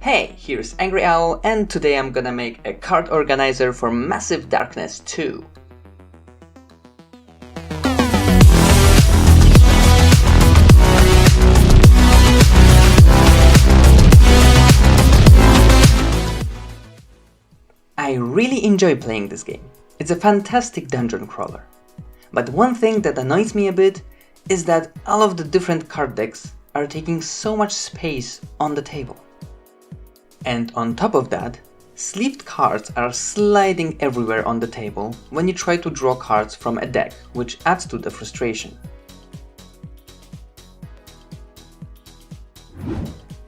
Hey, here's AngryOwl, and today I'm gonna make a card organizer for Massive Darkness 2. I really enjoy playing this game. It's a fantastic dungeon crawler. But one thing that annoys me a bit is that all of the different card decks are taking so much space on the table. And on top of that, sleeved cards are sliding everywhere on the table when you try to draw cards from a deck, which adds to the frustration.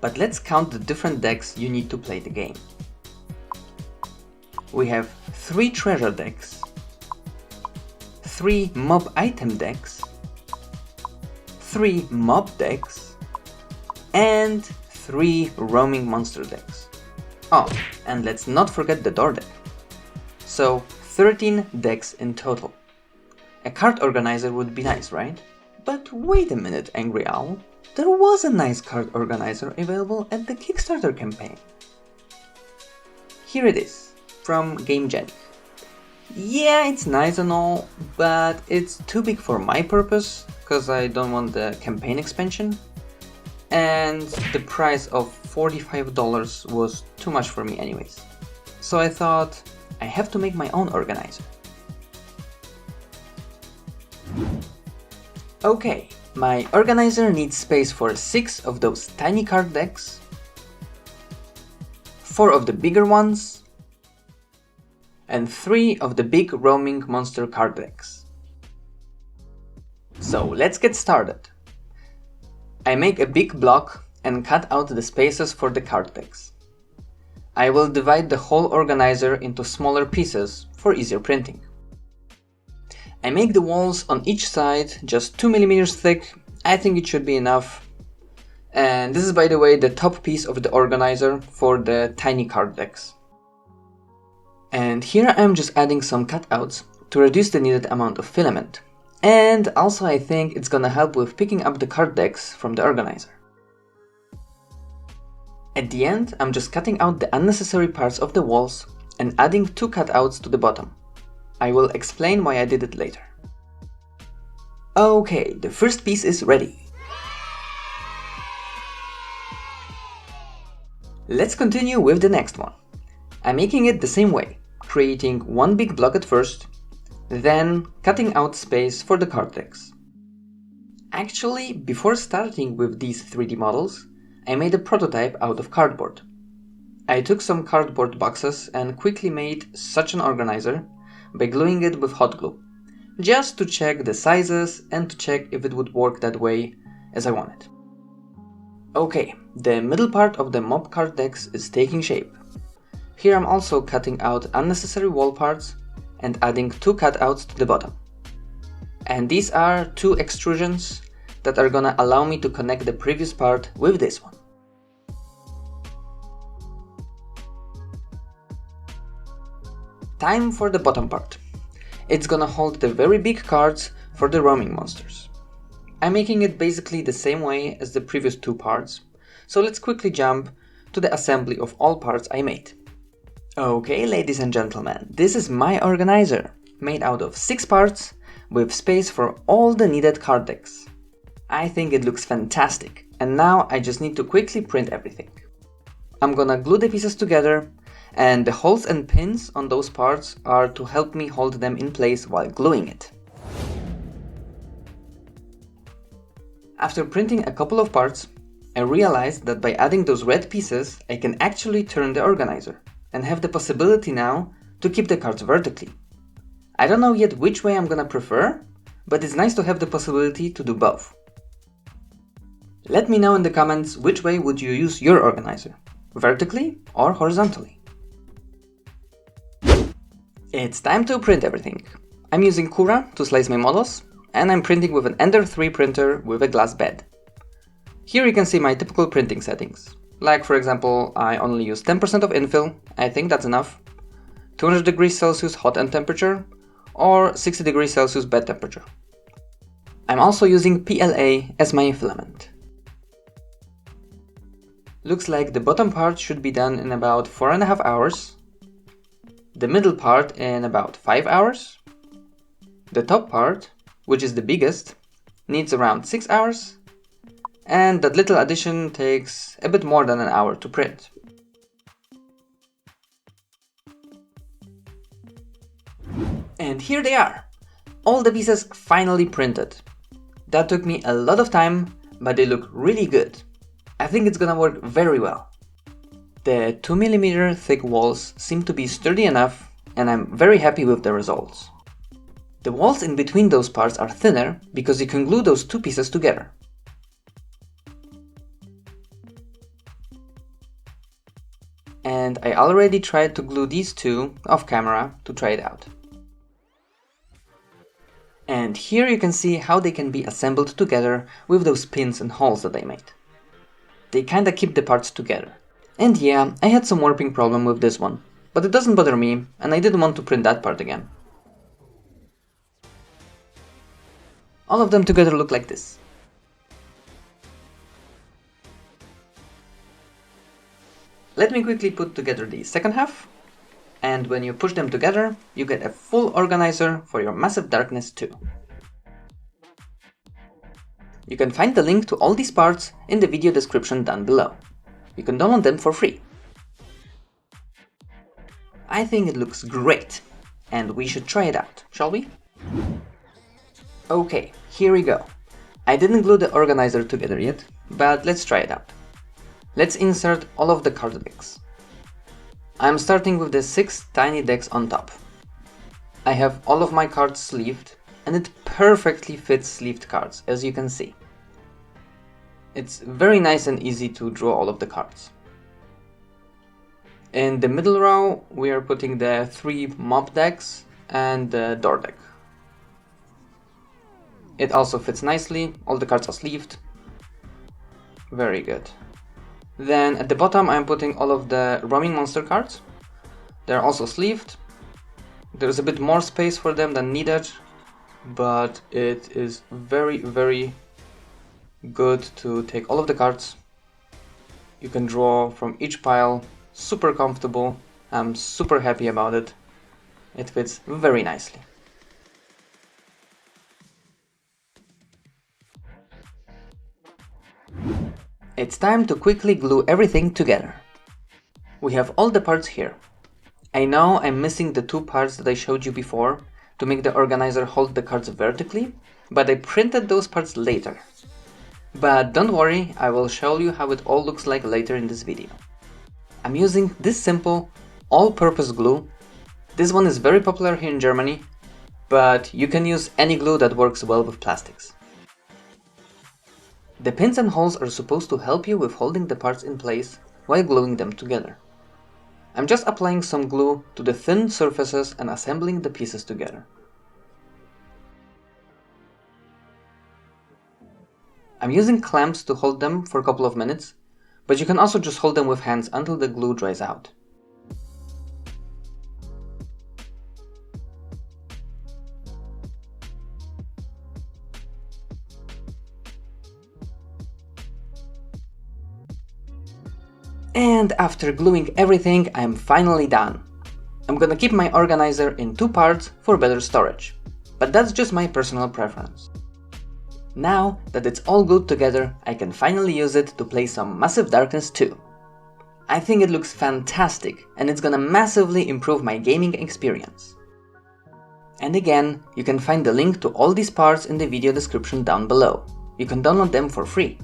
But let's count the different decks you need to play the game. We have 3 treasure decks, 3 mob item decks, 3 mob decks, and 3 roaming monster decks. Oh, and let's not forget the door deck. So 13 decks in total. A card organizer would be nice, right? But wait a minute, AngryOwl. There was a nice card organizer available at the Kickstarter campaign. Here it is, from GameGenic. Yeah, it's nice and all, but it's too big for my purpose, because I don't want the campaign expansion. And the price of $45 was too much for me anyways. So I thought, I have to make my own organizer. Okay, my organizer needs space for 6 of those tiny card decks, 4 of the bigger ones, and 3 of the big roaming monster card decks. So let's get started. I make a big block and cut out the spaces for the card decks. I will divide the whole organizer into smaller pieces for easier printing. I make the walls on each side just 2 mm thick. I think it should be enough. And this is, by the way, the top piece of the organizer for the tiny card decks. And here I'm just adding some cutouts to reduce the needed amount of filament. And also I think it's gonna help with picking up the card decks from the organizer. At the end, I'm just cutting out the unnecessary parts of the walls and adding 2 cutouts to the bottom. I will explain why I did it later. Okay, the first piece is ready. Let's continue with the next one. I'm making it the same way, creating one big block at first, then cutting out space for the card decks. Actually, before starting with these 3D models, I made a prototype out of cardboard. I took some cardboard boxes and quickly made such an organizer by gluing it with hot glue, just to check the sizes and to check if it would work that way as I wanted. Okay, the middle part of the mob card decks is taking shape. Here I'm also cutting out unnecessary wall parts and adding 2 cutouts to the bottom. And these are 2 extrusions that are gonna allow me to connect the previous part with this one. Time for the bottom part. It's gonna hold the very big cards for the roaming monsters. I'm making it basically the same way as the previous 2 parts, so let's quickly jump to the assembly of all parts I made. Okay, ladies and gentlemen, this is my organizer, made out of 6 parts, with space for all the needed card decks. I think it looks fantastic, and now I just need to quickly print everything. I'm gonna glue the pieces together, and the holes and pins on those parts are to help me hold them in place while gluing it. After printing a couple of parts, I realized that by adding those red pieces, I can actually turn the organizer and have the possibility now to keep the cards vertically. I don't know yet which way I'm gonna prefer, but it's nice to have the possibility to do both. Let me know in the comments which way would you use your organizer, vertically or horizontally. It's time to print everything. I'm using Cura to slice my models, and I'm printing with an Ender 3 printer with a glass bed. Here you can see my typical printing settings. Like, for example, I only use 10% of infill, I think that's enough, 200 degrees Celsius hot end temperature, or 60 degrees Celsius bed temperature. I'm also using PLA as my filament. Looks like the bottom part should be done in about 4.5 hours, the middle part in about 5 hours, the top part, which is the biggest, needs around 6 hours, and that little addition takes a bit more than an hour to print. And here they are! All the pieces finally printed. That took me a lot of time, but they look really good. I think it's gonna work very well. The 2mm thick walls seem to be sturdy enough, and I'm very happy with the results. The walls in between those parts are thinner because you can glue those two pieces together. And I already tried to glue these two off camera to try it out. And here you can see how they can be assembled together with those pins and holes that I made. They kinda keep the parts together. And yeah, I had some warping problem with this one, but it doesn't bother me, and I didn't want to print that part again. All of them together look like this. Let me quickly put together the second half, and when you push them together, you get a full organizer for your Massive Darkness 2. You can find the link to all these parts in the video description down below. You can download them for free. I think it looks great, and we should try it out, shall we? Okay, here we go. I didn't glue the organizer together yet, but let's try it out. Let's insert all of the card decks. I'm starting with the 6 tiny decks on top. I have all of my cards sleeved, and it perfectly fits sleeved cards, as you can see. It's very nice and easy to draw all of the cards. In the middle row, we are putting the 3 mob decks and the door deck. It also fits nicely, all the cards are sleeved. Very good. Then at the bottom I'm putting all of the roaming monster cards. They're also sleeved. There's a bit more space for them than needed, but it is very good to take all of the cards. You can draw from each pile, super comfortable. I'm super happy about it. It fits very nicely. It's time to quickly glue everything together. We have all the parts here. I know I'm missing the 2 parts that I showed you before to make the organizer hold the cards vertically, but I printed those parts later. But don't worry, I will show you how it all looks like later in this video. I'm using this simple all-purpose glue. This one is very popular here in Germany, but you can use any glue that works well with plastics. The pins and holes are supposed to help you with holding the parts in place while gluing them together. I'm just applying some glue to the thin surfaces and assembling the pieces together. I'm using clamps to hold them for a couple of minutes, but you can also just hold them with hands until the glue dries out. And after gluing everything, I'm finally done. I'm gonna keep my organizer in 2 parts for better storage, but that's just my personal preference. Now that it's all glued together, I can finally use it to play some Massive Darkness 2. I think it looks fantastic, and it's gonna massively improve my gaming experience. And again, you can find the link to all these parts in the video description down below. You can download them for free.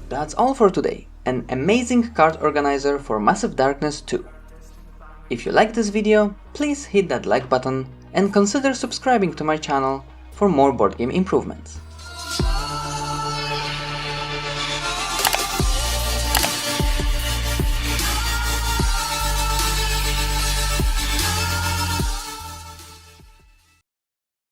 That's all for today, an amazing card organizer for Massive Darkness 2. If you liked this video, please hit that like button and consider subscribing to my channel for more board game improvements.